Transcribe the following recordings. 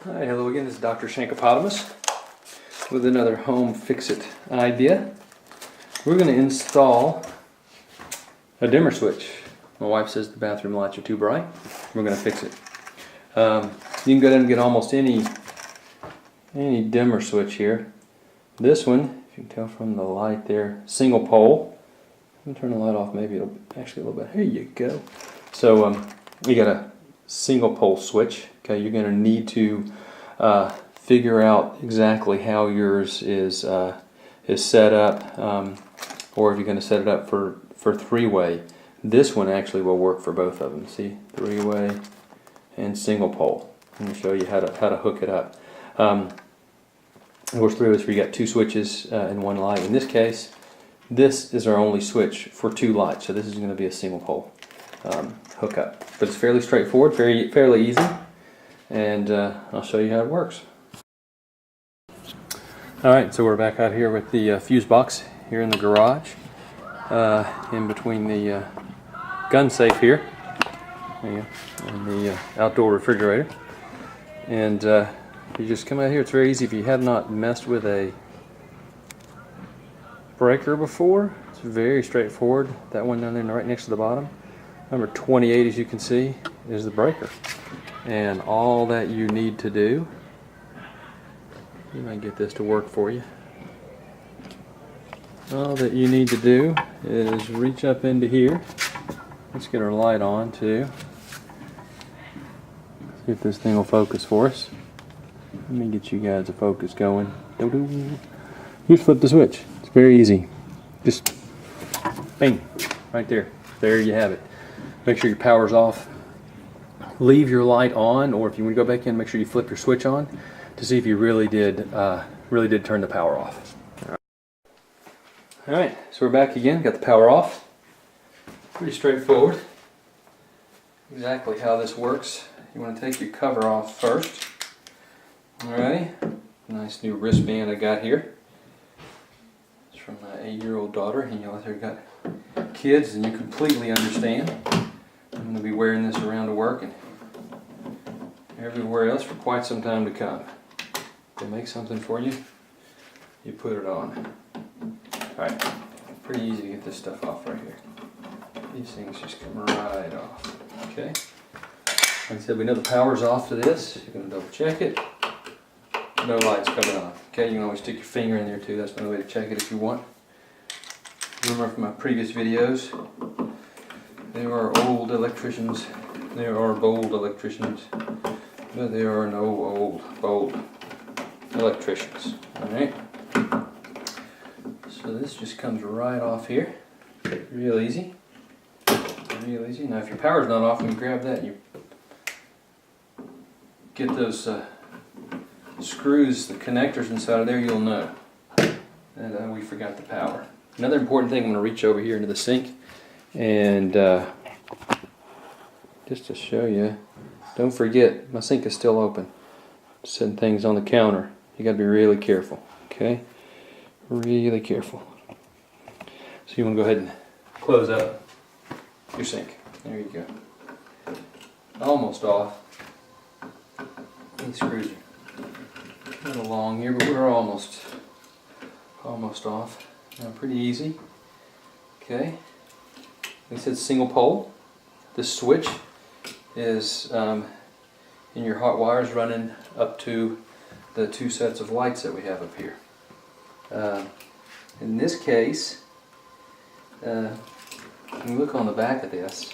Hi, hello again. This is Dr. Shankopotamus with another home fix-it idea. We're going to install a dimmer switch. My wife says the bathroom lights are too bright. We're going to fix it. You can go ahead and get almost any dimmer switch here. This one, if you can tell from the light there, single pole. I'm going to turn the light off. Maybe it'll actually a little bit. Here you go. So you got a single pole switch. Okay, you're going to need to figure out exactly how yours is set up, or if you're going to set it up for three-way. This one actually will work for both of them. See, three-way and single pole. Let me show you how to hook it up. Of course, three-way is where you got two switches and one light. In this case, this is our only switch for two lights, so this is going to be a single pole hookup. But it's fairly straightforward, fairly easy, and I'll show you how it works. Alright, so we're back out here with the fuse box here in the garage, in between the gun safe here and the outdoor refrigerator. And you just come out here. It's very easy. If you have not messed with a breaker before, it's very straightforward. That one down there right next to the bottom, number 28, as you can see, is the breaker. And all that you need to do, you might get this to work for you. All that you need to do is reach up into here. Let's get our light on too. See if this thing will focus for us. Let me get you guys a focus going. You just flip the switch. It's very easy. Just bing, right there. There you have it. Make sure your power's off. Leave your light on, or if you want to go back in, make sure you flip your switch on to see if you really did turn the power off. All right, so we're back again. Got the power off. Pretty straightforward. Exactly how this works. You want to take your cover off first. Alrighty, nice new wristband I got here. It's from my 8-year-old daughter, and you out there got kids, and you completely understand. I'm going to be wearing this around to work and everywhere else for quite some time to come. They make something for you, you put it on. Alright, pretty easy to get this stuff off right here. These things just come right off. Okay. Like I said, we know the power's off to this. You're going to double check it. No lights coming on. Okay, you can always stick your finger in there too. That's another way to check it if you want. Remember from my previous videos, there are old electricians, there are bold electricians, but there are no old, bold electricians. Alright? So this just comes right off here. Real easy. Real easy. Now if your power's not off, when you grab that, you get those screws, the connectors inside of there, you'll know that we forgot the power. Another important thing, I'm going to reach over here into the sink and just to show you, don't forget, my sink is still open. Setting things on the counter. You got to be really careful, okay? Really careful. So you want to go ahead and close up your sink. There you go. Almost off. These screws are a little long here, but we're almost off. Now, pretty easy. Okay. Like I said, single pole. The switch is in your hot wires running up to the two sets of lights that we have up here. In this case, when you look on the back of this,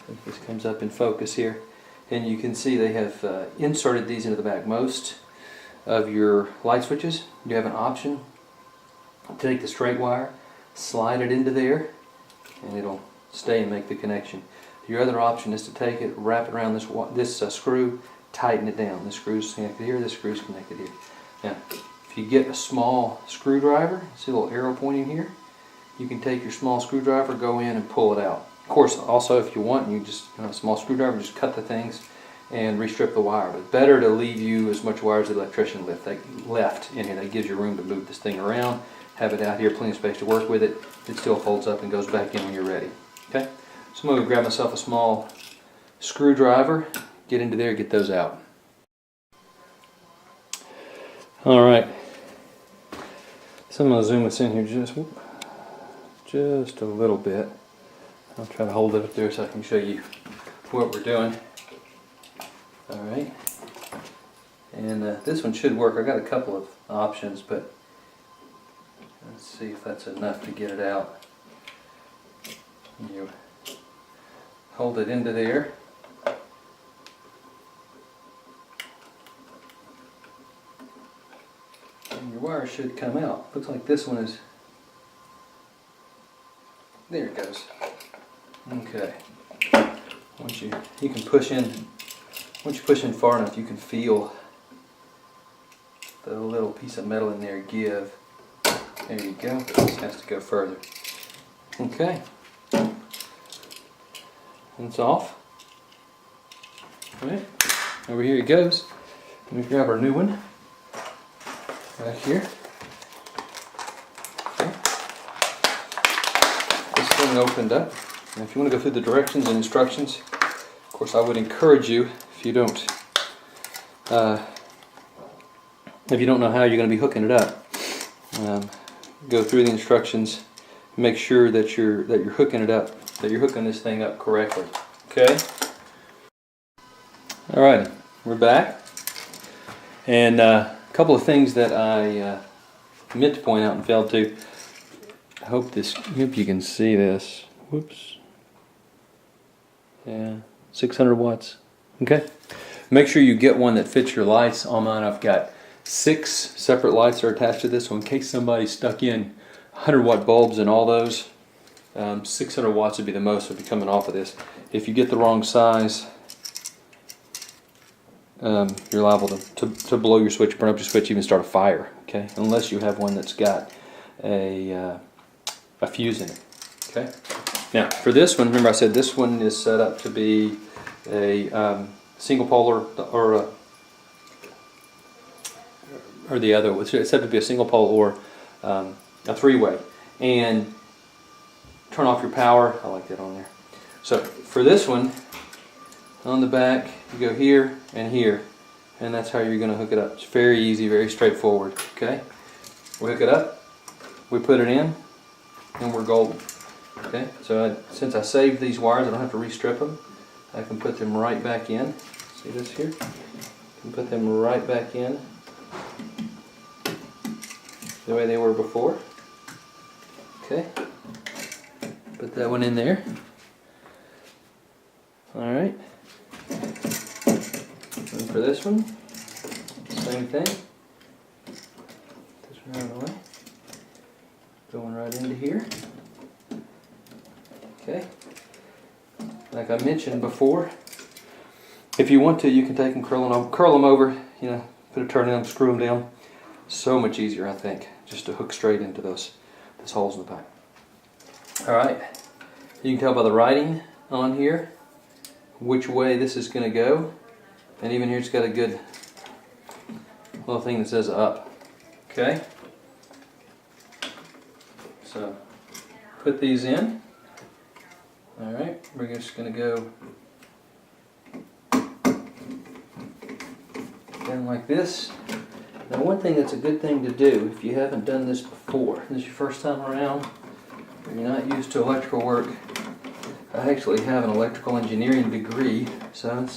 if this comes up in focus here, and you can see they have inserted these into the back. Most of your light switches, you have an option to take the straight wire, slide it into there, and it'll stay and make the connection. Your other option is to take it, wrap it around this screw, tighten it down. This screw's connected here, this screw's connected here. Now, if you get a small screwdriver, see a little arrow pointing here, you can take your small screwdriver, go in and pull it out. Of course, also if you want, you just a small screwdriver, just cut the things and restrip the wire. But better to leave you as much wire as the electrician left in here. That gives you room to move this thing around, have it out here, plenty of space to work with it. It still folds up and goes back in when you're ready. Okay, so I'm going to grab myself a small screwdriver, get into there, get those out. All right. So I'm gonna zoom us in here just a little bit. I'll try to hold it up there so I can show you what we're doing. All right. And this one should work. I got a couple of options, but let's see if that's enough to get it out. You hold it into there. And your wire should come out. Looks like this one is, there it goes. Okay. Once you can push in, once you push in far enough, you can feel the little piece of metal in there give. There you go. This has to go further. Okay. And it's off. All right. Over here it goes. Let me grab our new one. Right here. Okay. This thing opened up. And if you want to go through the directions and instructions, of course I would encourage you, if you don't know how you're going to be hooking it up, go through the instructions, make sure that you're hooking it up, that you're hooking this thing up correctly. Okay. All right, we're back, and a couple of things that I meant to point out and failed to. I hope you can see this. Whoops. Yeah, 600 watts. Okay. Make sure you get one that fits your lights. On mine, I've got 6 separate lights that are attached to this, so in case somebody stuck in 100-watt bulbs and all those, 600 watts would be the most would be coming off of this. If you get the wrong size, you're liable to blow your switch, burn up your switch, even start a fire. Okay, unless you have one that's got a fuse in it. Okay. Now for this one, remember I said this one is set up to be a single pole or the other. It's set to be a single pole or a 3-way. And turn off your power. I like that on there. So for this one, on the back, you go here and here, and that's how you're going to hook it up. It's very easy, very straightforward. Okay, we hook it up, we put it in, and we're golden. Okay, so since I saved these wires, I don't have to restrip them. I can put them right back in. See this here? I can put them right back in the way they were before. Okay, put that one in there. All right. And for this one, same thing. This one out of the way. Going right into here. Okay. Like I mentioned before, if you want to, you can take them, curl them over, you know, put a turn in them, screw them down. So much easier, I think, just to hook straight into those holes in the pipe. All right. You can tell by the writing on here which way this is going to go, and even here it's got a good little thing that says up. Okay. So put these in. All right, we're just going to go down like this. Now one thing that's a good thing to do if you haven't done this before, this is your first time around, or you're not used to electrical work. I actually have an electrical engineering degree, so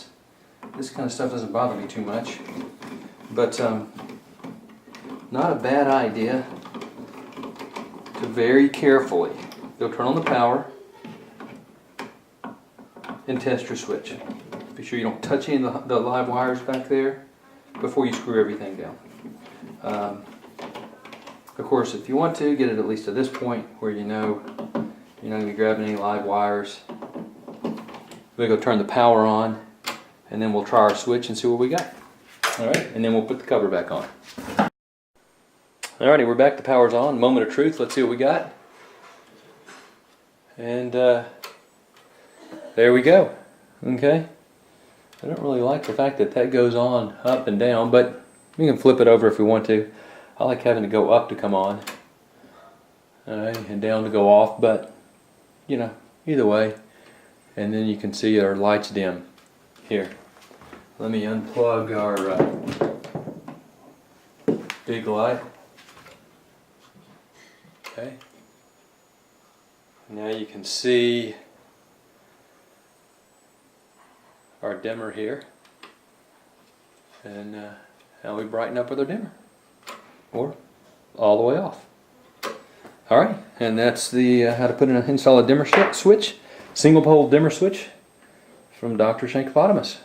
this kind of stuff doesn't bother me too much. But not a bad idea to very carefully go turn on the power and test your switch. Be sure you don't touch any of the live wires back there before you screw everything down. Of course, if you want to, get it at least to this point where you know you're not going to be grabbing any live wires. We'll go turn the power on, and then we'll try our switch and see what we got. Alright, and then we'll put the cover back on. Alrighty, we're back, the power's on. Moment of truth, let's see what we got. And there we go. Okay. I don't really like the fact that goes on up and down, but we can flip it over if we want to. I like having to go up to come on. Alright, and down to go off, but you know, either way. And then you can see our lights dim. Here, let me unplug our Big light. Okay. Now you can see our dimmer here. And now we brighten up with our dimmer. Or all the way off. Alright, and that's the how to install a dimmer switch, single pole dimmer switch from Dr. Shankopotamus.